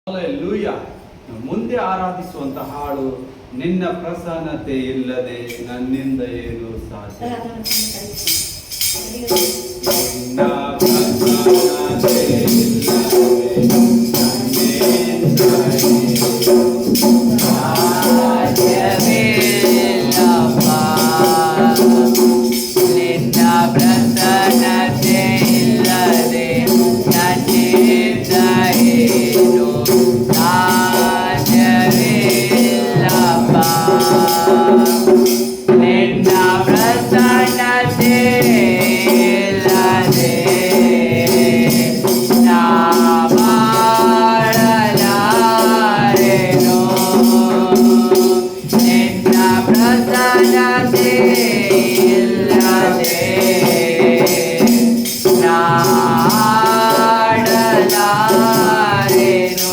Hallelujah. ಮುಂದೆ ಆರಾಧಿಸುವಂತ ಹಾಡು, ನಿನ್ನ ಪ್ರಸನ್ನತೆ ಇಲ್ಲದೆ ನನ್ನಿಂದ ಏನು ಸಾಧ್ಯ. ನಿನ್ನ ಪ್ರಸನ್ನತೆ ಇಲ್ಲದೆ ನನ್ನಿಂದ ಸಾಧ್ಯವಿಲ್ಲಪ್ಪ. ನಿನ್ನ ಪ್ರಸನ್ನತೆ ಇಲ್ಲದೆ ನನ್ನಿಂದ ಏನು ಸಾಧ್ಯವಿಲ್ಲಪ್ಪ. ನಿನ್ನ ಪ್ರಸನ್ನತೆ ಇಲ್ಲದೆ ನಾ ಬಾಳಲಾರೆನು. ನಿನ್ನ ಪ್ರಸನ್ನತೆ ಇಲ್ಲದೆ ನಾ ಆಡಲಾರೆನು.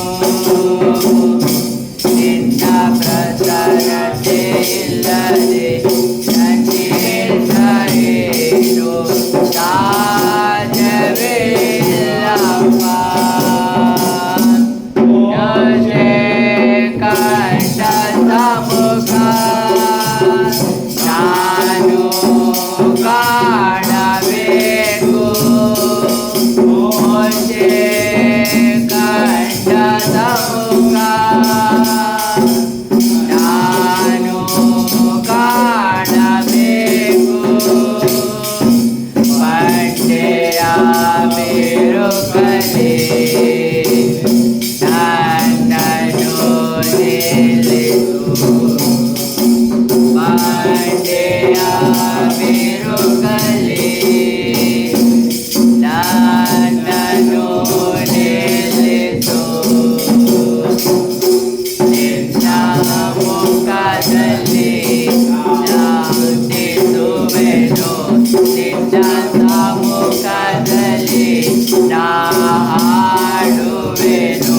ನಿನ್ನ ಪ್ರಸನ್ನತೆ ಇಲ್ಲದೆ ನನ್ನಿಂದ ಏನು ಸಾಧ್ಯವಿಲ್ಲಪ್ಪ. ಯೋಸೆ ಕಂಡ ಸಮ್ಮುಖ ನಾನು ಕಾಣಬೇಕು. ಯೋಸೆ ಕಂಡ ಸಮ್ಮುಖ ನಾನು ಕಾಣಬೇಕು. ಬಂಡೆಯ ಬಿರುಕಲಿ ನನ್ನನ್ನು ನಿಲ್ಲಿಸು. ಬಂಡೆಯ ಬಿರುಕಲಿ ನನ್ನನ್ನು ನಿಲ್ಲಿಸು. ನಿನ್ನ ಮುಖದಲ್ಲಿ ನಾಟಿಸುವೆನು. ನಿನ್ನ ಸಮ್ಮುಖದಲ್ಲಿ ನಾ ಹಾಡುವೆನು.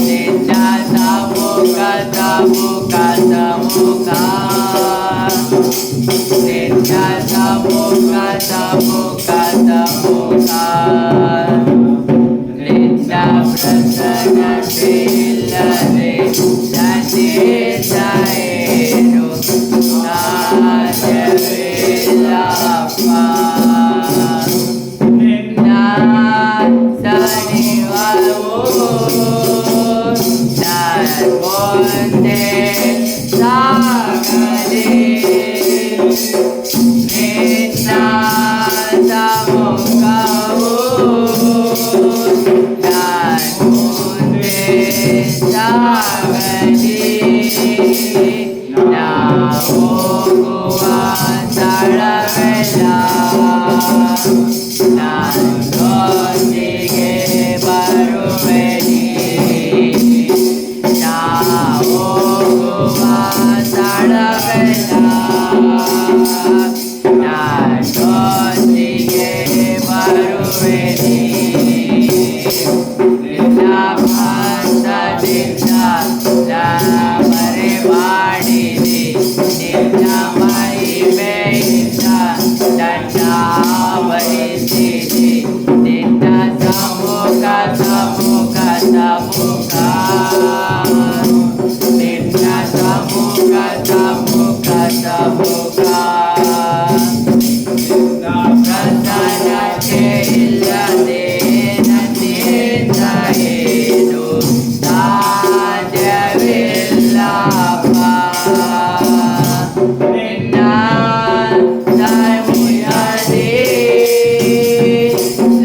ನಿನ್ನ ಸಮ್ಮುಖ ಸಮ್ಮುಖ ಸಮ್ಮುಖ. ನಿನ್ನ ಸಮ್ಮುಖ ಸಮ್ಮುಖ ಸಮ್ಮುಖ. ನಿನ್ನ ಪ್ರಸನ್ನತೆ ಇಲ್ಲದೆ ನನ್ನಿಂದ ಏನು ಸಾಧ್ಯವಿಲ್ಲಪ್ಪ. ನಿನ್ನ ಸನ್ನಿಧಾನವು ನನ್ನ ಮುಂದೆ ಸಾಗಲಿ. ನಿನ್ನ ಸಮ್ಮುಖವು ನನ್ನ ಮುಂದೆ ಸಾಗಲಿ. ನಾ ಹೋಗುವ ಸ್ಥಳವೆಲ್ಲ ನನ್ನೊಂದಿಗೆ ಬರುವೆನಿ. ನಾ ಹೋಗುವ ಸ್ಥಳವೆಲ್ಲ ನನ್ನೊಂದಿಗೆ ಬರುವೆನಿ. ನಿನ್ನ ಹಸ್ತದಿಂದ ನನ್ನ ಮರೆ ಮಾಡಿದೆ. ನಿನ್ನ ಮಹಿಮೆಯಿಂದ ನನ್ನ ಆವರಿಸಿದೆ. ನಿನ್ನ ಸಮ್ಮುಖ ಸಮ್ಮುಖ ಸಮ್ಮುಖ. ನಿನ್ನ ಸಮ್ಮುಖ ಸಮ್ಮುಖ ಸಮ್ಮುಖ. ಪ್ರಸನ್ನತೆ ಇಲ್ಲದೆ ನನ್ನಿಂದ ಏನು ಸಾಧ್ಯವಿಲ್ಲಪ್ಪ. ನಿನ್ನ ಸನ್ನಿಧಿಯಲ್ಲಿ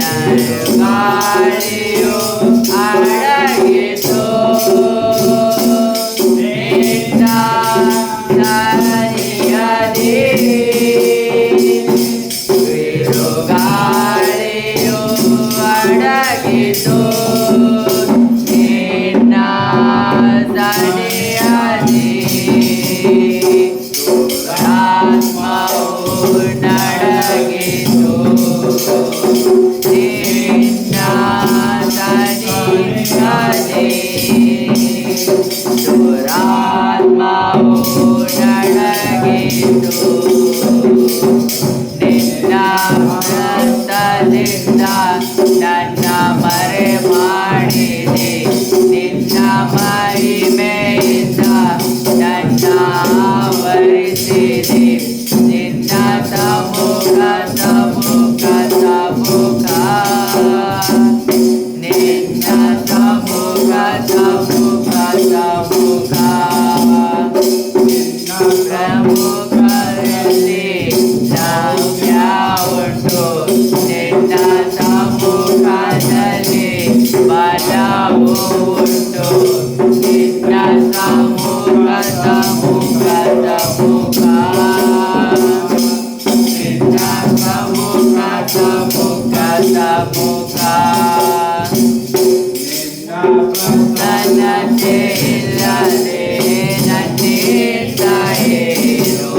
ನನ್ನ ಗಾಳಿಯು ಅಡಗಿತು. ನಿನ್ನ ಸನ್ನಿಧಿಯಲ್ಲಿ ಬಿರುಗಾಳಿಯು ಅಡಗಿತು. ನಿನ್ನ ಸನ್ನಿಧಿಯಲ್ಲಿ ಆತ್ಮವು ನಡಗಿತು. ನಿನ್ನ ಸನ್ನಿಧಿಯಲ್ಲಿ ದುರಾತ್ಮವು ನಡಗಿತು. ನಿನ್ನ ಹಸ್ತದಿಂದ ನನ್ನ ಮರೆ ಮಾಡಿದೆ. ನಿನ್ನ ಮಹಿಮೆಯಿಂದ ನನ್ನ ಆವರಿಸಿದೆ. ನಿನ್ನ ಸಮ್ಮುಖ ಸಮ್ಮುಖ ಸಮ್ಮುಖ ನಿನ್ನ ಸಮ್ಮುಖ ಸಮ್ಮುಖ ಸಮ್ಮುಖ ಪ್ರಮುಖರಲ್ಲಿ ನವ್ಯ ಉಂಟು. ನಿನ್ನ ಸಮ್ಮುಖದಲ್ಲಿ ಬಲವು ಉಂಟು. ನಿನ್ನ ಸಮ್ಮುಖ ಸಮ್ಮುಖ ಸಮ್ಮುಖ ನಿನ್ನ ಸಮ್ಮುಖ ಸಮ್ಮುಖ ಸಮ್ಮುಖ ಪ್ರಸನ್ನತೆ ಇಲ್ಲದೆ ನನ್ನಿಂದ ಏನು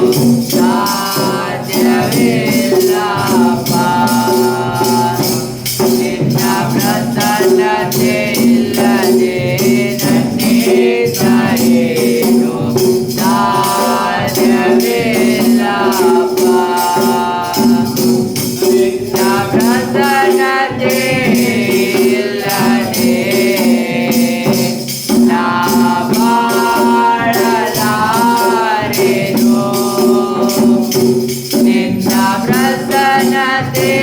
ಸಾಧ್ಯವಿಲ್ಲಪ್ಪ. ನಿನ್ನ ಪ್ರಸನ್ನತೆ ಇಲ್ಲದೆ ನನ್ನಿಂದ ಏನು ಸಾಧ್ಯವಿಲ್ಲಪ್ಪ. ನಿನ್ನ ಪ್ರಸನ್ನತೆ ಇಲ್ಲದೆ ನಾ ಬಾಳಲಾರೆನು. ನಿನ್ನ ಪ್ರಸನ್ನತೆ